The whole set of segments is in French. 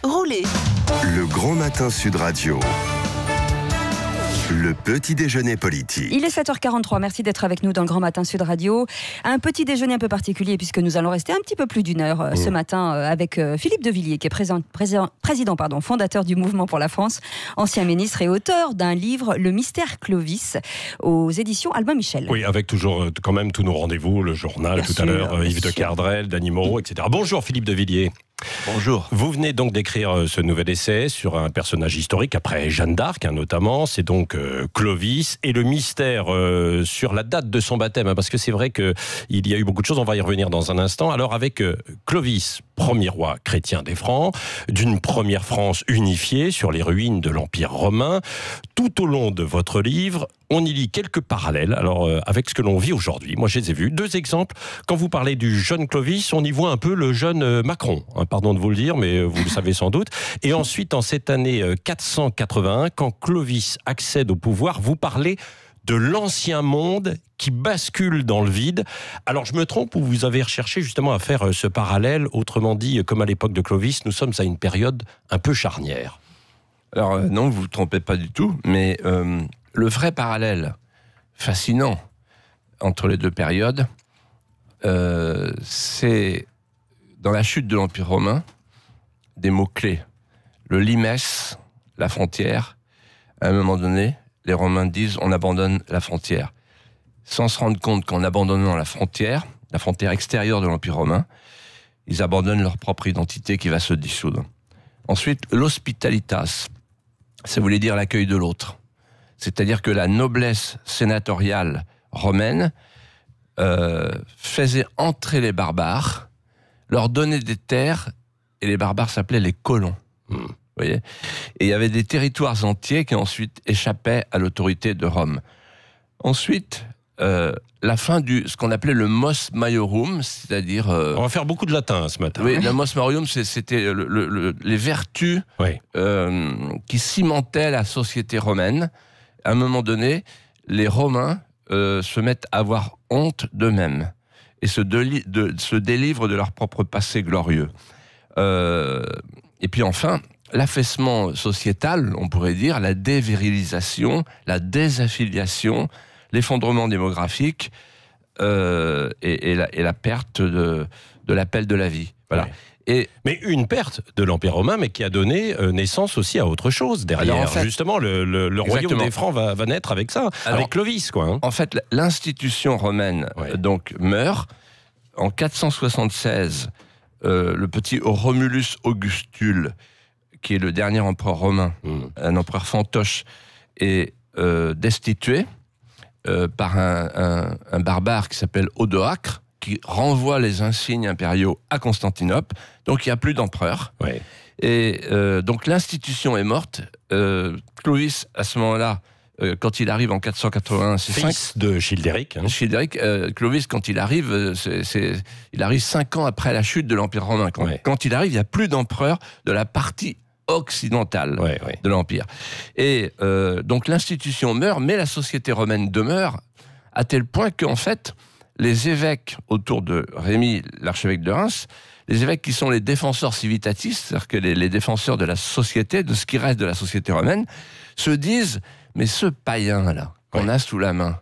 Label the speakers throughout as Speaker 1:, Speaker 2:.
Speaker 1: roulez.
Speaker 2: Le Grand Matin Sud Radio. Le petit déjeuner politique.
Speaker 3: Il est 7h43, merci d'être avec nous dans le Grand Matin Sud Radio. Un petit déjeuner un peu particulier puisque nous allons rester un petit peu plus d'une heure ce matin avec Philippe de Villiers qui est fondateur du Mouvement pour la France, ancien ministre et auteur d'un livre, Le Mystère Clovis, aux éditions Albin Michel.
Speaker 4: Oui, avec toujours quand même tous nos rendez-vous, le journal tout à l'heure, Yves de Kerdrel, Dany Moreau, etc. Bonjour Philippe de Villiers.
Speaker 5: Bonjour.
Speaker 4: Vous venez donc d'écrire ce nouvel essai sur un personnage historique, après Jeanne d'Arc notamment, c'est donc Clovis, et le mystère sur la date de son baptême, parce que c'est vrai qu'il y a eu beaucoup de choses, on va y revenir dans un instant. Alors avec Clovis, premier roi chrétien des Francs, d'une première France unifiée sur les ruines de l'Empire romain, tout au long de votre livre, on y lit quelques parallèles avec ce que l'on vit aujourd'hui. Moi, je les ai vus. 2 exemples. Quand vous parlez du jeune Clovis, on y voit un peu le jeune Macron. Pardon de vous le dire, mais vous le savez sans doute. Et ensuite, en cette année 481, quand Clovis accède au pouvoir, vous parlez de l'ancien monde qui bascule dans le vide. Alors, je me trompe ou vous avez recherché justement à faire ce parallèle? Autrement dit, comme à l'époque de Clovis, nous sommes à une période un peu charnière.
Speaker 5: Alors non, vous ne vous trompez pas du tout, mais le vrai parallèle fascinant entre les deux périodes, c'est dans la chute de l'Empire romain, des mots-clés. Le limes, la frontière. À un moment donné, les Romains disent on abandonne la frontière. Sans se rendre compte qu'en abandonnant la frontière extérieure de l'Empire romain, ils abandonnent leur propre identité qui va se dissoudre. Ensuite, l'hospitalitas, ça voulait dire l'accueil de l'autre. C'est-à-dire que la noblesse sénatoriale romaine faisait entrer les barbares, leur donnait des terres, et les barbares s'appelaient les colons. Vous voyez ? Et il y avait des territoires entiers qui ensuite échappaient à l'autorité de Rome. Ensuite, la fin ce qu'on appelait le mos maiorum, c'est-à-dire...
Speaker 4: On va faire beaucoup de latin ce matin.
Speaker 5: Oui, le mos maiorum, c'était les vertus qui cimentaient la société romaine. À un moment donné, les Romains se mettent à avoir honte d'eux-mêmes et se délivrent de leur propre passé glorieux. Et puis enfin, l'affaissement sociétal, on pourrait dire, la dévirilisation, la désaffiliation, l'effondrement démographique et la perte de l'appel de la vie. Voilà.
Speaker 4: Ouais. Mais une perte de l'Empire romain, mais qui a donné naissance aussi à autre chose derrière. Alors, en fait, justement, le royaume des Francs va naître avec ça, avec Clovis, quoi.
Speaker 5: En fait, l'institution romaine donc meurt en 476. Le petit Romulus Augustule, qui est le dernier empereur romain, un empereur fantoche, est destitué par un barbare qui s'appelle Odoacre, qui renvoie les insignes impériaux à Constantinople. Donc il n'y a plus d'empereur.
Speaker 4: Ouais.
Speaker 5: Et donc l'institution est morte. Clovis, à ce moment-là, quand il arrive en 481, c'est
Speaker 4: fils de Childéric.
Speaker 5: Childéric, Clovis, quand il arrive, il arrive 5 ans après la chute de l'Empire romain. Quand il arrive, il n'y a plus d'empereur de la partie occidentale de l'Empire. Et donc l'institution meurt, mais la société romaine demeure, à tel point qu'en fait, les évêques autour de Rémy, l'archevêque de Reims, les évêques qui sont les défenseurs civitatis, c'est-à-dire que les défenseurs de la société, de ce qui reste de la société romaine, se disent, mais ce païen-là, qu'on a sous la main,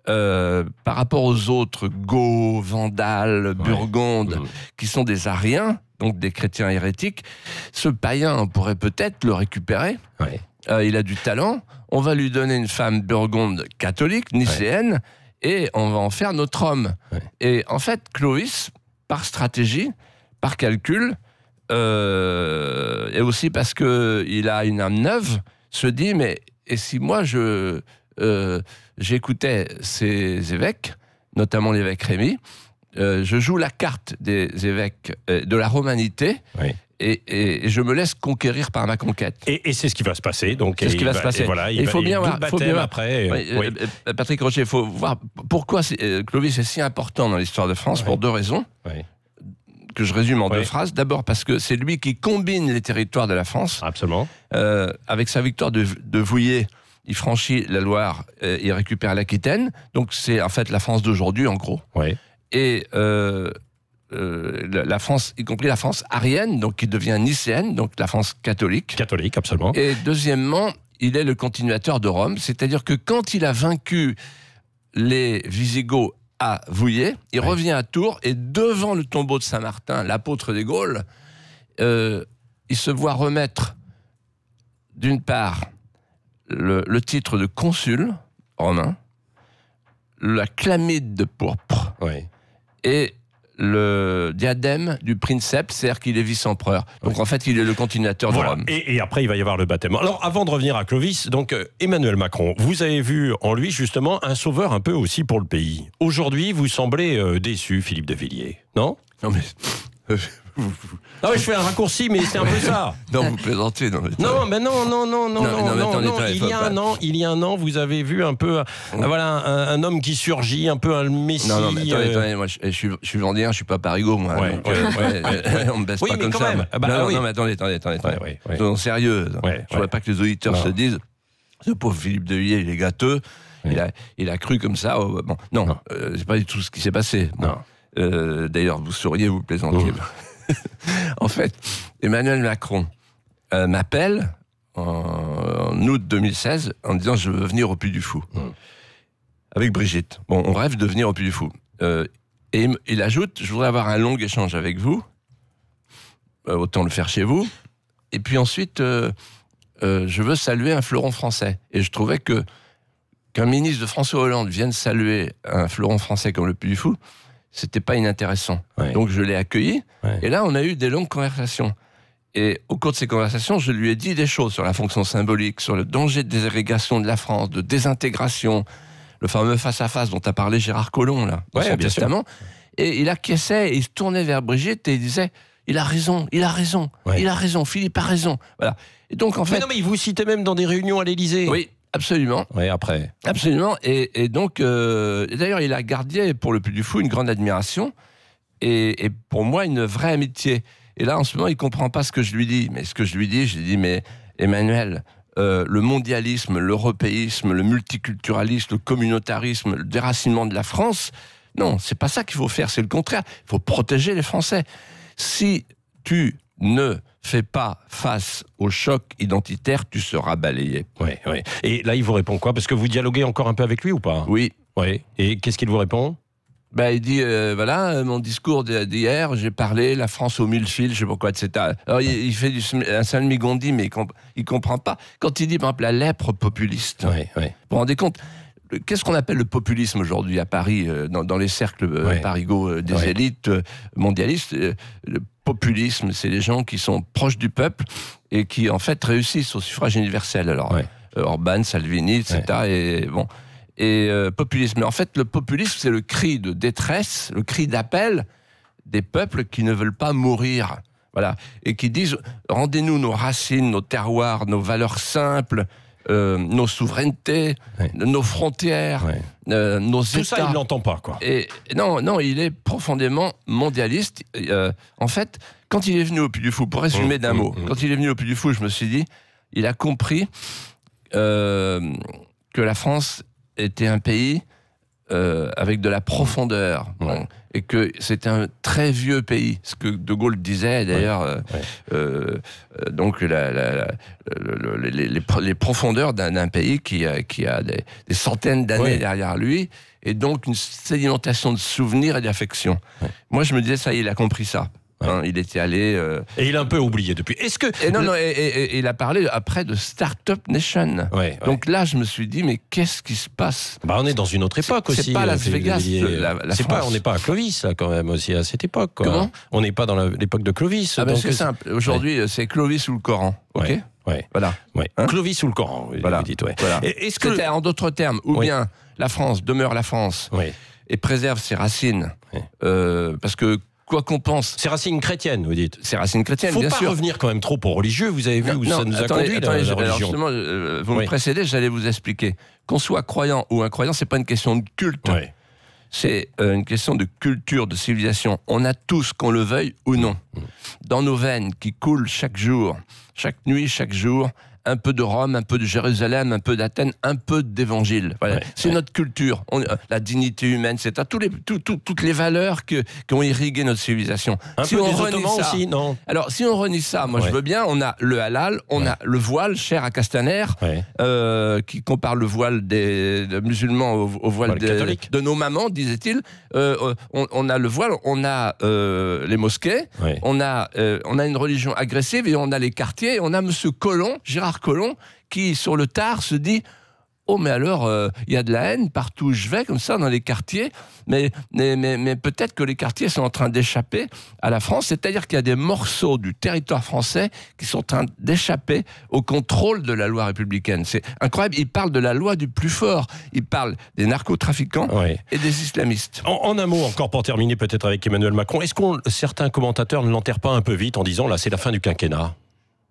Speaker 5: par rapport aux autres, Goths, Vandales, Burgondes, qui sont des Ariens, donc des chrétiens hérétiques, ce païen, on pourrait peut-être le récupérer. Il a du talent, on va lui donner une femme burgonde catholique, nicéenne, et on va en faire notre homme. Et en fait, Clovis, par stratégie, par calcul, et aussi parce qu'il a une âme neuve, se dit, mais et si moi j'écoutais ces évêques, notamment l'évêque Rémy, je joue la carte des évêques de la romanité, et je me laisse conquérir par ma conquête.
Speaker 4: Et c'est ce qui va se passer. Donc,
Speaker 5: c'est ce qui va se passer.
Speaker 4: Voilà,
Speaker 5: il faut bien voir.
Speaker 4: Après.
Speaker 5: Patrick Rocher, il faut voir pourquoi Clovis est si important dans l'histoire de France, pour 2 raisons. Que je résume en 2 phrases. D'abord parce que c'est lui qui combine les territoires de la France.
Speaker 4: Absolument.
Speaker 5: Avec sa victoire de Vouillers, il franchit la Loire, il récupère l'Aquitaine. Donc c'est en fait la France d'aujourd'hui, en gros. Et la France, y compris la France arienne, donc qui devient nicéenne, donc la France catholique.
Speaker 4: Catholique, absolument.
Speaker 5: Et deuxièmement, il est le continuateur de Rome, c'est-à-dire que quand il a vaincu les Visigoths à Vouillers, il revient à Tours, et devant le tombeau de Saint-Martin, l'apôtre des Gaules, il se voit remettre, d'une part, le titre de consul romain, la chlamyde de pourpre, et le diadème du princeps, c'est-à-dire qu'il est vice-empereur. Donc en fait, il est le continuateur de Rome.
Speaker 4: Et après, il va y avoir le baptême. Alors, avant de revenir à Clovis, donc Emmanuel Macron, vous avez vu en lui justement un sauveur un peu aussi pour le pays. Aujourd'hui, vous semblez déçu, Philippe de Villiers, non?
Speaker 5: Non mais...
Speaker 4: Non, mais je fais un raccourci, mais c'est un peu ça.
Speaker 5: Non, vous plaisantez. Non,
Speaker 4: mais il y a un an, vous avez vu un peu, un homme qui surgit, un peu un messie.
Speaker 5: Non, mais attendez, moi, je suis vendéen, je suis pas parigot, moi. On me baisse pas comme ça. Non, mais attendez. Soyons sérieux. Je voudrais pas que les auditeurs se disent, ce pauvre Philippe de Villiers, il est gâteux. Il a cru comme ça. C'est pas du tout ce qui s'est passé. D'ailleurs, vous souriez, vous plaisantiez. En fait, Emmanuel Macron m'appelle en août 2016 en disant je veux venir au Puy du Fou avec Brigitte. Bon, on rêve de venir au Puy du Fou. Et il ajoute je voudrais avoir un long échange avec vous. Autant le faire chez vous. Et puis ensuite, je veux saluer un fleuron français. Et je trouvais qu'un ministre de François Hollande vienne saluer un fleuron français comme le Puy du Fou, c'était pas inintéressant. Donc je l'ai accueilli, et là on a eu des longues conversations. Et au cours de ces conversations, je lui ai dit des choses sur la fonction symbolique, sur le danger de désagrégation de la France, de désintégration, le fameux face-à-face dont a parlé Gérard Collomb, là, dans son testament. Et il acquiesçait, et il se tournait vers Brigitte, et il disait « Il a raison, Philippe a raison. » Voilà. Et donc en fait...
Speaker 4: Mais il vous citait même dans des réunions à l'Élysée.
Speaker 5: Oui. Absolument.
Speaker 4: Oui, après.
Speaker 5: Absolument. Et donc, d'ailleurs, il a gardé pour le Puy du Fou une grande admiration et pour moi une vraie amitié. Et là, en ce moment, il comprend pas ce que je lui dis. Mais ce que je lui dis, mais Emmanuel, le mondialisme, l'européisme, le multiculturalisme, le communautarisme, le déracinement de la France, non, c'est pas ça qu'il faut faire. C'est le contraire. Il faut protéger les Français. Si tu ne fais pas face au choc identitaire, tu seras balayé.
Speaker 4: Oui. Et là, il vous répond quoi? Parce que vous dialoguez encore un peu avec lui ou pas?
Speaker 5: Oui.
Speaker 4: Et qu'est-ce qu'il vous répond?
Speaker 5: Il dit, mon discours d'hier, j'ai parlé la France aux 1000 fils, je sais pas quoi, etc. Alors, il fait un Saint-Migondi, mais il comprend pas. Quand il dit, par exemple, la lèpre populiste, vous vous rendez compte? Qu'est-ce qu'on appelle le populisme aujourd'hui à Paris, dans les cercles parigots des élites mondialistes? Le populisme, c'est les gens qui sont proches du peuple et qui, en fait, réussissent au suffrage universel. Alors, Orban, Salvini, etc. Et populisme. Mais en fait, le populisme, c'est le cri de détresse, le cri d'appel des peuples qui ne veulent pas mourir. Voilà. Et qui disent, rendez-nous nos racines, nos terroirs, nos valeurs simples, nos souverainetés, nos frontières, nos États.
Speaker 4: Tout ça, il ne l'entend pas, quoi.
Speaker 5: Et non, il est profondément mondialiste. En fait, quand il est venu au Puy du Fou, pour résumer d'un mot, quand il est venu au Puy du Fou, je me suis dit, il a compris que la France était un pays avec de la profondeur, et que c'était un très vieux pays, ce que De Gaulle disait d'ailleurs, donc les profondeurs d'un pays qui a des centaines d'années derrière lui, et donc une sédimentation de souvenirs et d'affection. Moi je me disais, ça y est, il a compris ça. Il était allé...
Speaker 4: Et il a un peu oublié depuis. Est-ce que...
Speaker 5: Et il a parlé après de Start-up Nation. Donc là, je me suis dit, mais qu'est-ce qui se passe?
Speaker 4: On est dans une autre époque aussi.
Speaker 5: C'est pas Las Vegas, la France.
Speaker 4: On n'est pas à Clovis, là, quand même, aussi, à cette époque. Quoi.
Speaker 5: Comment?
Speaker 4: On n'est pas dans l'époque de Clovis.
Speaker 5: C'est simple. Aujourd'hui, c'est Clovis ou le Coran. OK? Voilà.
Speaker 4: Clovis ou le Coran, vous dites.
Speaker 5: Voilà. Est-ce que, en d'autres termes, ou bien la France demeure la France et préserve ses racines, parce que quoi qu'on pense...
Speaker 4: C'est racines chrétiennes, vous dites.
Speaker 5: C'est racines chrétiennes, bien sûr.
Speaker 4: Faut pas revenir quand même trop aux religieux, vous avez vu où ça nous a conduit, la religion.
Speaker 5: Alors justement, vous me précédez, j'allais vous expliquer. Qu'on soit croyant ou incroyant, c'est pas une question de culte. C'est une question de culture, de civilisation. On a tous, qu'on le veuille ou non, dans nos veines qui coulent chaque jour, chaque nuit, chaque jour, un peu de Rome, un peu de Jérusalem, un peu d'Athènes, un peu d'évangile. Voilà. Ouais, c'est notre culture, la dignité humaine, c'est toutes les valeurs qui ont irrigué notre civilisation.
Speaker 4: Un peu des Ottomans aussi, non?
Speaker 5: Alors, si on renie ça, moi je veux bien, on a le halal, on a le voile, cher à Castaner, qui compare le voile des musulmans au voile de nos mamans, disait-il. On a le voile, on a les mosquées, on a une religion agressive et on a les quartiers, on a Monsieur Collomb, Gérard Collomb, qui sur le tard se dit: oh, mais alors, il y a de la haine partout où je vais, comme ça, dans les quartiers, mais peut-être que les quartiers sont en train d'échapper à la France, c'est-à-dire qu'il y a des morceaux du territoire français qui sont en train d'échapper au contrôle de la loi républicaine. C'est incroyable, il parle de la loi du plus fort, il parle des narcotrafiquants et des islamistes.
Speaker 4: En un mot, encore pour terminer peut-être avec Emmanuel Macron, est-ce que certains commentateurs ne l'enterrent pas un peu vite en disant, là, c'est la fin du quinquennat,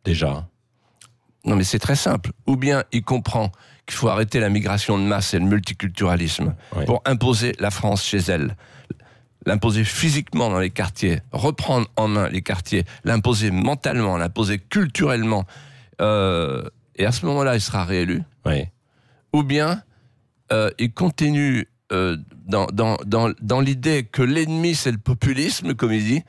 Speaker 4: déjà?
Speaker 5: Non, mais c'est très simple. Ou bien il comprend qu'il faut arrêter la migration de masse et le multiculturalisme pour imposer la France chez elle, l'imposer physiquement dans les quartiers, reprendre en main les quartiers, l'imposer mentalement, l'imposer culturellement, et à ce moment-là, il sera réélu. Ou bien il continue dans l'idée que l'ennemi c'est le populisme, comme il dit,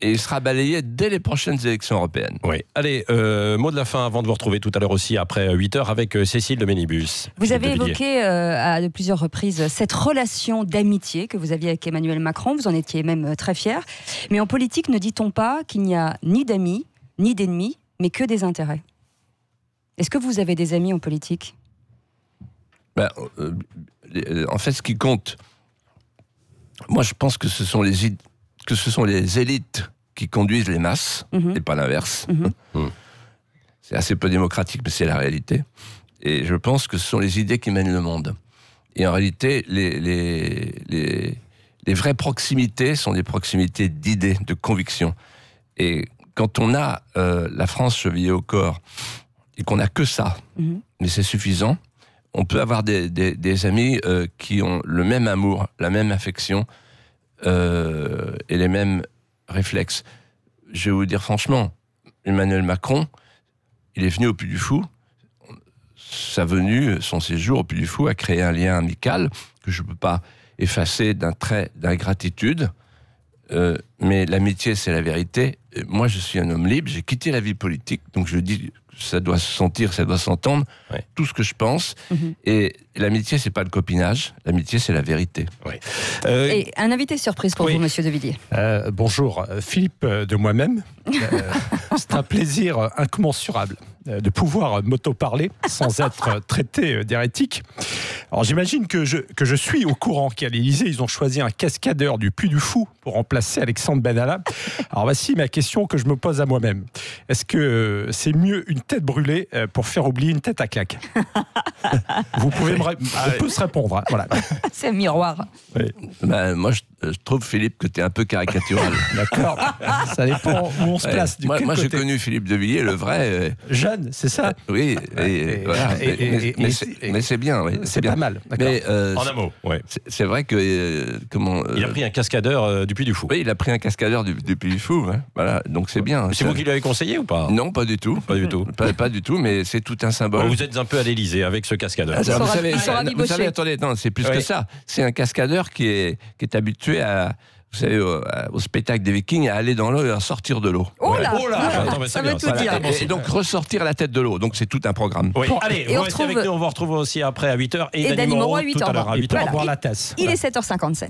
Speaker 5: et il sera balayé dès les prochaines élections européennes.
Speaker 4: Allez, mot de la fin avant de vous retrouver tout à l'heure aussi après 8h avec Cécile de Ménibus.
Speaker 3: Vous avez évoqué à de plusieurs reprises cette relation d'amitié que vous aviez avec Emmanuel Macron, vous en étiez même très fier. Mais en politique, ne dit-on pas qu'il n'y a ni d'amis, ni d'ennemis, mais que des intérêts? Est-ce que vous avez des amis en politique?
Speaker 5: En fait, ce qui compte, moi je pense que ce sont les élites qui conduisent les masses, et pas l'inverse. C'est assez peu démocratique, mais c'est la réalité. Et je pense que ce sont les idées qui mènent le monde. Et en réalité, les vraies proximités sont des proximités d'idées, de convictions. Et quand on a la France chevillée au corps, et qu'on n'a que ça, mais c'est suffisant, on peut avoir des amis qui ont le même amour, la même affection et les mêmes réflexes. Je vais vous dire franchement, Emmanuel Macron, il est venu au Puy du Fou. Sa venue, son séjour au Puy du Fou a créé un lien amical que je ne peux pas effacer d'un trait d'ingratitude. Mais l'amitié, c'est la vérité. Moi, je suis un homme libre, j'ai quitté la vie politique, donc je dis... ça doit se sentir, ça doit s'entendre, tout ce que je pense. Et l'amitié, c'est pas le copinage, l'amitié, c'est la vérité.
Speaker 3: Et un invité surprise pour vous, Monsieur de Villiers.
Speaker 1: Bonjour, Philippe de moi-même. C'est un plaisir incommensurable de pouvoir m'auto-parler sans être traité d'hérétique. Alors j'imagine que je suis au courant qu'à l'Élysée, ils ont choisi un cascadeur du Puy du Fou pour remplacer Alexandre Benalla. Alors voici ma question que je me pose à moi-même. Est-ce que c'est mieux une tête brûlée pour faire oublier une tête à claque? Vous pouvez on peut se répondre. Hein, voilà.
Speaker 3: C'est un miroir.
Speaker 5: Moi, je trouve, Philippe, que tu es un peu caricatural.
Speaker 1: D'accord. Ça dépend où on se place.
Speaker 5: Moi j'ai connu Philippe de Villiers, le vrai.
Speaker 1: Jeune, c'est ça?
Speaker 5: Oui, voilà. Mais c'est bien.
Speaker 1: C'est pas mal.
Speaker 5: Mais,
Speaker 4: en un mot,
Speaker 5: c'est vrai que...
Speaker 4: il a pris un cascadeur du Puy du Fou.
Speaker 5: Oui, il a pris un cascadeur du Puy du Fou. Voilà, donc c'est bien.
Speaker 4: C'est vous qui l'avez conseillé ou pas?
Speaker 5: Non, pas du tout.
Speaker 4: Pas du tout.
Speaker 5: Pas du tout, mais c'est tout un symbole.
Speaker 4: Vous êtes un peu à l'Élysée avec ce cascadeur.
Speaker 5: Vous savez, attendez, non, c'est plus que ça. C'est un cascadeur qui est habitué à... Vous savez, au spectacle des Vikings, à aller dans l'eau et à sortir de l'eau.
Speaker 3: Oh là,
Speaker 4: ça veut tout
Speaker 3: dire.
Speaker 5: Et donc ressortir la tête de l'eau. Donc c'est tout un programme.
Speaker 4: Allez, vous restez avec nous, on vous retrouve aussi après à 8h.
Speaker 3: Et Dany Moreau à 8h.
Speaker 1: À 8h, voir la tasse.
Speaker 3: Il est 7h57.